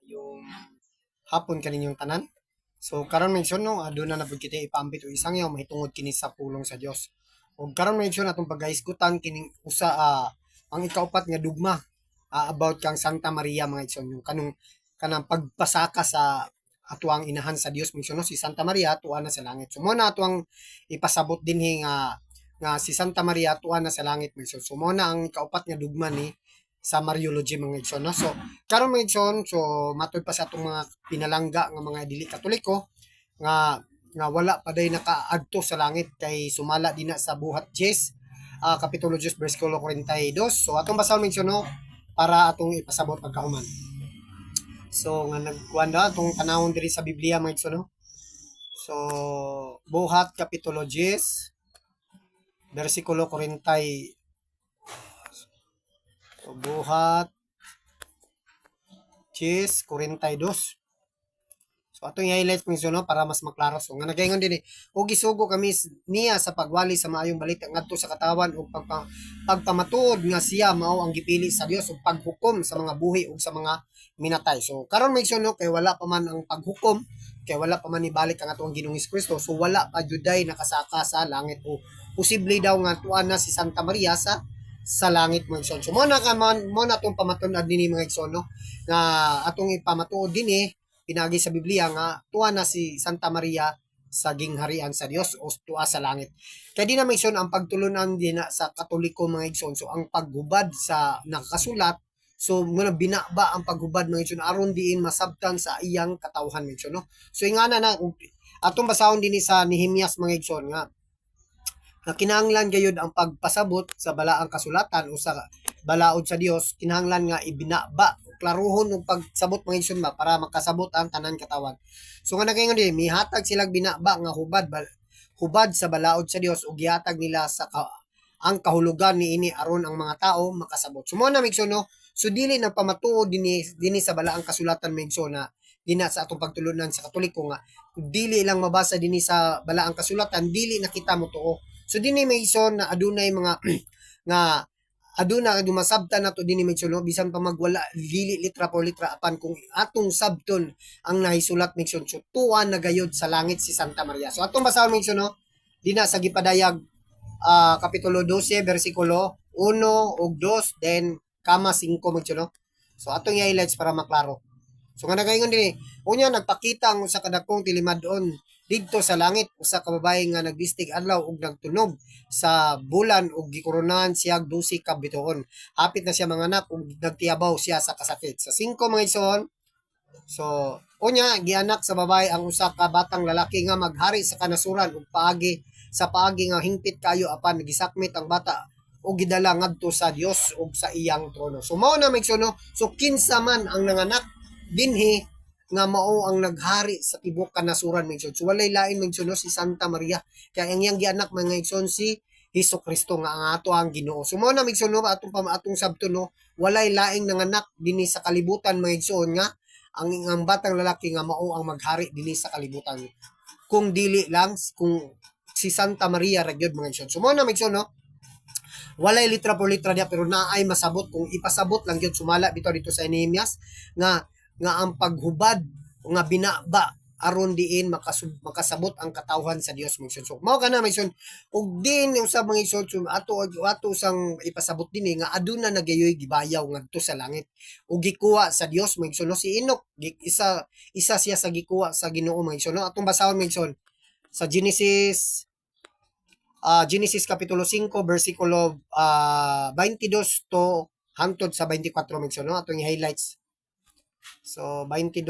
yung hapon kaninyong tanan. So karon mention no aduna na pud kita ipaambit og isang yaw mahitungod kini sa pulong sa Dios. Ug karon mention atong pagkahisgutan kining usa ang ikaupat nga dugma about kang Santa Maria mga igsoon yung kanang pagpasaka sa atuang inahan sa Dios mention no si Santa Maria tuwa na sa langit. So mo na atuang ipasabot dinhi nga si Santa Maria tuwa na sa langit mention. So mo na ang ikaupat nga dugma ni sa Mariology mga igsoon no. So karon mga igsoon so matud pa sa atong mga pinalangga nga mga dili katoliko nga wala pa day nakaadto sa langit kay sumala din na sa buhat 10 kapitulo 10 bersikulo 42. So atong basahon mga igsoon no para atong ipasabot pagkahuman. So nga nagkuan na atong tanawon diri sa Biblia mga igsoon no. So buhat kapitulo 10 bersikulo 40. So buhat 10 42. So atong i-highlight kung no para mas maklaro. So nga nagaingon din og gisugo kami niya sa pagwali sa maayong balita ngadto sa katawan ug pagpamatuod nga siya mao ang gipili sa Dios ug paghukom sa mga buhi ug sa mga minatay. So karon mention no kay wala pa man ang paghukom kay wala pa man ibalik ang atong Ginoong Kristo. So wala pa juday nakasaka sa langit o posible daw nga tuan na si Santa Maria sa langit mga igsoon. So mo na atong pamatud-an dinhi mga igsoon no nga atong ipamatuod dinhi pinagi sa Biblia nga tuwa na si Santa Maria sa gingharian sa Dios o tuwa sa langit. Kaya di na mention ang pagtulunan din na sa Katoliko mga igsoon. So ang paghubad sa nakasulat so muna binaba ang paghubad mga igsoon aron diin masabtan sa iyang katawhan mga igsoon no. So ingana na atong basahon dinhi sa Nehemias mga igsoon nga kinahanglan gayud ang pagpasabot sa balaang kasulatan o sa balaod sa Dios kinahanglan nga ibinaba klaruhon og pagsabot mga igsoon ba para makasabot ang tanan katawan. So nga nagaingon din mihatag silang binaba nga hubad sa balaod sa Dios ug gihatag nila ang kahulugan niini aron ang mga tao makasabot. So mo na migsoon no. So dili na pamatuod dinhi sa balaang kasulatan migsoon na dina sa atong pagtulunan sa Katoliko nga dili lang mabasa dinhi sa balaang kasulatan dili na kita motuo. So dinhi migsoon na adunay mga nga aduna dumasabtan nato dinhi migsoon no bisan pa magwala dili litra por litra apan kung atong sabton ang nahisulat migsoon so tuwa na gayud sa langit si Santa Maria. So atong basahon migsoon no dina sa gipadayag kapitulo 12 bersikulo 1 ug 2 then kama 5 migsoon no. So atong i-highlights para maklaro. So nga nagaingon dinhi unya nagpakita ang usa ka dakong tilimadon didto sa langit usa ka babaye nga nagbistig adlaw ug nagtunog sa bulan ug gikoronahan siya 12 ka bituon. Hapit na siya manganak ug nagtiyabaw siya sa kasakit. Sa 5 mga igsoon, so unya gianak sa babae ang usa ka batang lalaki nga maghari sa kanasuran ug sa paagi nga hingpit kayo apan gisakmit ang bata o gidala ngadto sa Dios ug sa iyang trono. So mao na migsoon no. So kinsa man ang nanganak dinhi nga mao ang naghari sa tibok kanasuran migsoon. So walay lain migsoon no, si Santa Maria. Kaya ang iyang gianak mga igsoon si Hesukristo nga ang ato ang Ginoo. So mao na migsoon no atong sabton no walay laing nanganak dinhi sa kalibutan mga igsoon nga ang batang lalaki nga mao ang maghari dinhi sa kalibutan. Kung dili lang kung si Santa Maria ra gyud mga igsoon. So mao na migsoon no walay litra por litra dia pero naay masabot kung ipasabot lang gyud sumala bitaw dito sa Nehemias nga ang paghubad nga binaba aron diin makasabot ang katawhan sa Dios mong so mao kana mayson ug din usab mga isod ato sang ipasabot dinhi nga aduna nagayoy gibayaw ngadto sa langit ug gikuha sa Dios mga igsoon si Enoch isa siya sa gikuha sa Ginoo mga igsoon atong basahon mga igsoon sa Genesis kapitulo 5 bersikulo 22 to hangtod sa 24 mga igsoon atong i-highlights. So 22,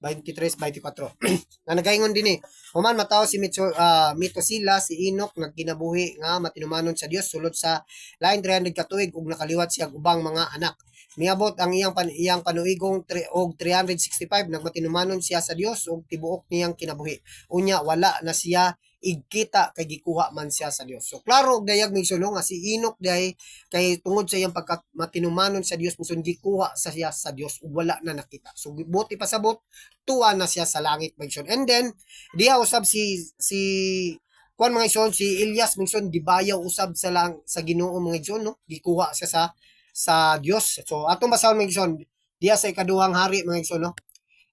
23, 24. Na nagaingon din human mataw si Metosila si Enoch nagkinabuhi nga matinumanon sa Dios sulod sa lain 300 ka tuig ug nakaliwat siya ubang mga anak. Miabot ang iyang panuigong og 365 nagmatinumanon siya sa Dios ug tibuok niyang kinabuhi. Unya wala na siya igkita kay gikuha man siya sa Dios. So klaro gayag migsuno nga si Enoch day kay tungod sa iyang pagkamatinumanon sa Dios misun gikuha sa siya sa Dios ug wala na nakita. So buti pasabot tuwa na siya sa langit migsun. And then diha usab si kuan mga igsoon si Elias migsun gibayaw usab sa Ginoo mga igsoon no gikuha siya sa Dios. So atong basahon mga igsoon diya sa ikaduhang hari mga igsoon, no?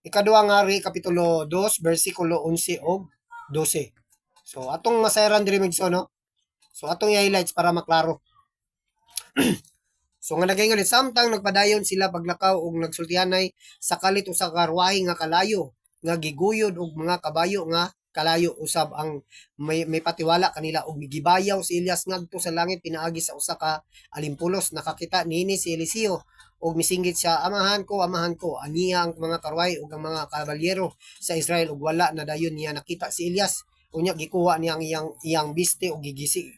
Ikaduhang hari kapitulo 2 bersikulo 11 og 12. So atong masayran diri mga igsoon, no? So atong i-highlights para maklaro. So nga nagaingon samtang nagpadayon sila paglakaw og nagsultihanay sa kalit usa ka karwahe nga kalayo nga giguyod og mga kabayo nga kalayo usab ang may patiwala kanila og gibayaw si Elias ngadto sa langit pinaagi sa usa ka alimpulos. Nakakita niini si Eliseo og misinggit siya, amahan ko aniya ang mga karwahe ug ang mga kabalyero sa Israel ug wala na dayon niya nakita si Elias. Unya gikuha niya ang iyang biste ug gigisi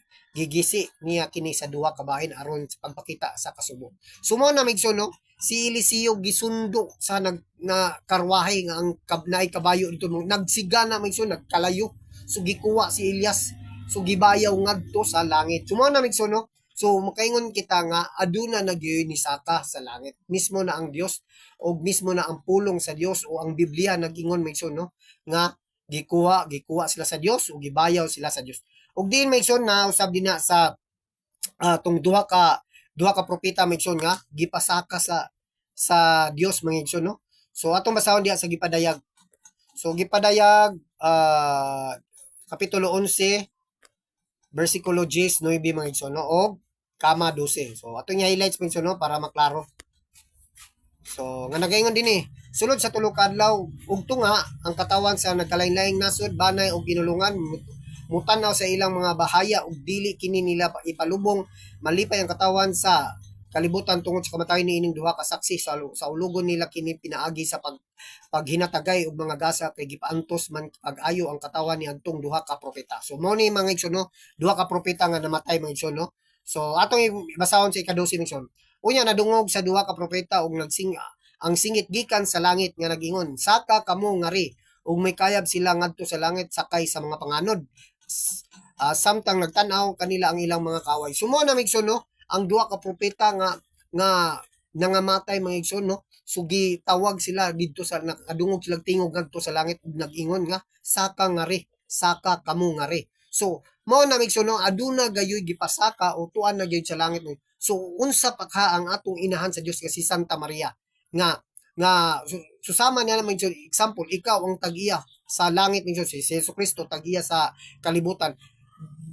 niya kini sa duha ka bahin aron sa pagpakita sa kasubo. Sumo na migso, no, si Eliseo gisundo sa na karwahe nga ang naay kabayo dito nagsiga na migso nagkalayo. So gikuha si Elias, so gibayaw ngadto sa langit. Sumo na migso, no. So makaingon kita nga aduna nagyoy ni saka sa langit. Mismo na ang Dios o mismo na ang pulong sa Dios o ang Biblia nagingon migso, no, nga gikuha sila sa Dios o gibayaw sila sa Dios. Ug diin maigsoon na usab din na sa tong duha ka propeta maigsoon nga gipasaka sa Dios mga igsoon, no. So atong basahon diha sa gipadayag. So gipadayag kapitulo 11 bersikulo 10 9 mga igsoon, no, og kama 12. So atong i-highlights mga igsoon, no, para maklaro. So nga nagaingon din sulod sa tulo ka adlaw ug tunga ang katawan sa nagkalain-laing nasod banay og ginulungan mutanaw sa ilang mga bahaya ug dili kini nila ipalubong malipay ang katawan sa kalibutan tungod sa kamatayon niining duha ka saksi sa ulugon nila kini pinaagi sa paghinatagay og mga gasa kay gipaantos man pag-ayo ang katawan ni adtong duha ka propeta. So mao ni mga igsoon, no, duha ka propeta nga namatay mga igsoon, no. So atong basahon sa ika-12 mga igsoon. Unya nadungog sa duha ka propeta ug ang singit gikan sa langit nga nagingon, saka kamo ngari ug may kayab sila ngadto sa langit sakay sa mga panganod. Samtang nagtanaw kanila ang ilang mga kaway. Sumo na migsoon, no, ang duha ka propeta nga nangamatay mga igsoon, no. Sugi tawag sila didto sa nakadungog sila tingog ngadto sa langit ug nag-ingon nga saka ngari, saka kamo ngari. So mao na migsoon, no, aduna gayoy gipasaka o tuan na gayoy sa langit, no. So unsa pa ka ang atong inahan sa Dios nga si Santa Maria nga susama niya naman example ikaw ang tag-iya sa langit ni si Jesu Kristo tag-iya sa kalibutan.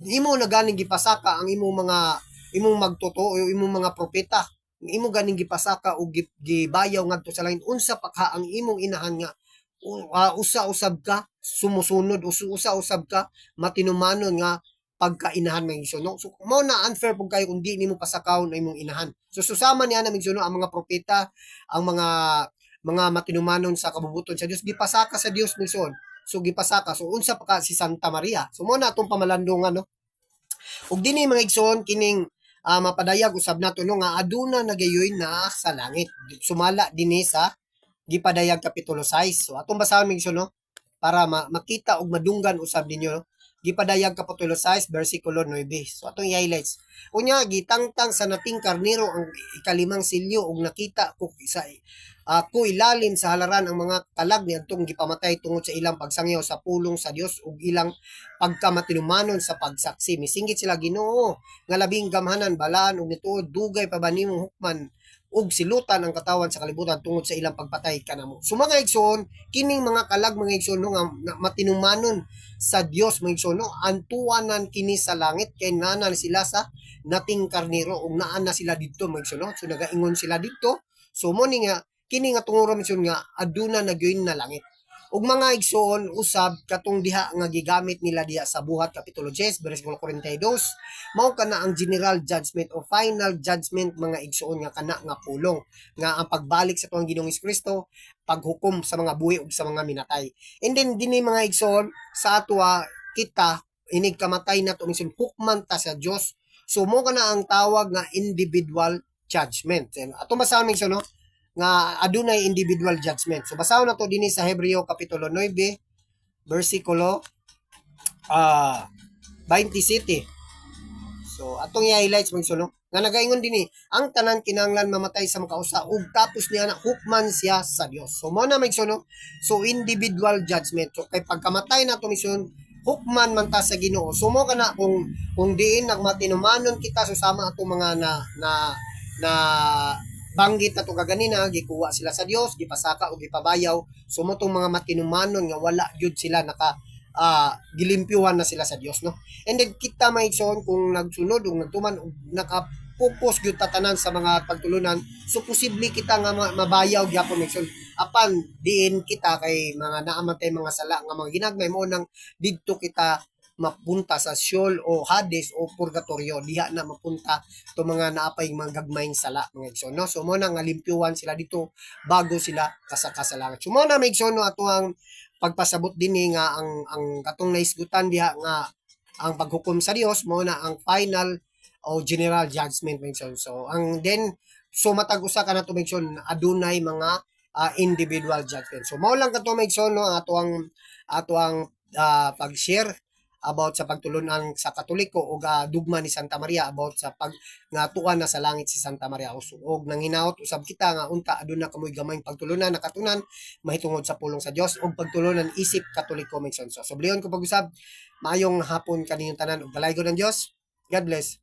Imo na ganing gipasaka ang imong magtotoo o imong mga propeta. Imo ganing gipasaka o gibayaw ngadto sa langit. Unsa pa ka ang imong inahan nga usa-usab ka sumusunod, usa-usab ka matinumanon nga pagkainahan mga igsoon, no. So mao na unfair pug kayo kung di nimo pasakawon ang imong inahan. So susama niya na igsoon, no, ang mga propeta, ang mga matinumanon sa kabubuton sa Dios gipasaka sa Dios igsoon. So gipasaka. So unsa pa ka si Santa Maria. So mao na atong pamalandungan, no. Ug dinhi mga igsoon kining mapadayag usab nato, no, nga aduna nagayoy na sa langit. Sumala dinhi sa gipadayag kapitulo 6. So atong basahon mga igsoon, no, para makita og madunggan usab ninyo, no. Gipadayag kapitulo 6 bersikulo 9. So atong i-highlights. Unya gitangtang sa nating karnero ang ikalimang silyo ug nakita ko ko ilalim sa halaran ang mga kalag ni adtong gipamatay tungod sa ilang pagsangyaw sa pulong sa Dios ug ilang pagkamatinumanon sa pagsaksi. Misinggit sila Ginoo nga labing gamhanan balaan ug nituod dugay pa ba nimong hukman ug silutan ang katawan sa kalibutan tungod sa ilang pagpatay kanamo. So mga igsoon, kining mga kalag mga igsoon, no, nga matinumanon sa Dios mga igsoon, no, antuanan kini sa langit kay nanan sila sa nating karnero ug naa na sila didto mga igsoon, no. So nagaingon sila didto. So mo ni nga kini nga tunguron igsoon nga aduna nagyoy na langit. Ug mga igsoon usab katong diha nga gigamit nila diha sa Buhat kapitulo 10 bersikulo 42 mao kana ang general judgment o final judgment mga igsoon nga kana nga pulong nga ang pagbalik sa tuang Ginoong Kristo, paghukom sa mga buhi ug sa mga minatay. And then dinhi mga igsoon sa atwa kita inig kamatay nato minsan hukman ta sa Dios. So mo kana ang tawag nga individual judgment. Ato basahon igsoon, no, nga adunay individual judgment. So basahon nato dinhi sa Hebreo kapitulo 9 bersikulo 27. So atong i-highlights mga igsoon, no, nga nagaingon dinhi ang tanan kinahanglan mamatay sa makausa ug tapos niya na hukman siya sa Dios. So mo na mga igsoon, no, so individual judgment. So kay pagkamatay nato igsoon hukman man ta sa Ginoo. So mo kana kung diin nagmatinumanon kita susama ato mga na banggit na to kaganina, gikuha sila sa Dios, gipasaka o gipabayaw. So mo tong mga matinumanon nga wala gyud sila naka gilimpyuhan na sila sa Dios, no? And then kita maigsoon kung nagsunod o nagtuman o naka-focus gyud tatanan sa mga pagtulunan, so posible kita nga mabayaw gyapon maigsoon. Apan diin kita kay mga naamatay mga sala nga mga ginagmay mo nang didto kita mapunta sa Sheol o Hades o Purgatorio, diha na mapunta to mga naapay mga gagmayng sala mga igsoon, no? So mo na nga limpyuhan sila dito bago sila kasakasalangan. So mo na may igsoon, no, ato ang pagpasabot dinhi nga ang katong naisgutan diha nga ang paghukom sa Dios mo na ang final o general judgment mga igsoon. So ang then so matag usa ka na to mga igsoon, adunay mga individual judgment. So mao lang kato mga igsoon, no, ato ang pag-share about sa pagtulunan sa Katoliko o dugma ni Santa Maria about sa pag nga tuan na sa langit si Santa Maria og nang hinaut usab kita nga unta aduna kamoy gamayng pagtulunan nakatunan mahitungod sa pulong sa Dios og pagtulunan isip Katoliko mention. So subliyon ko pag-usab, maayong hapon kaninyong tanan ug balay ng Dios. God bless.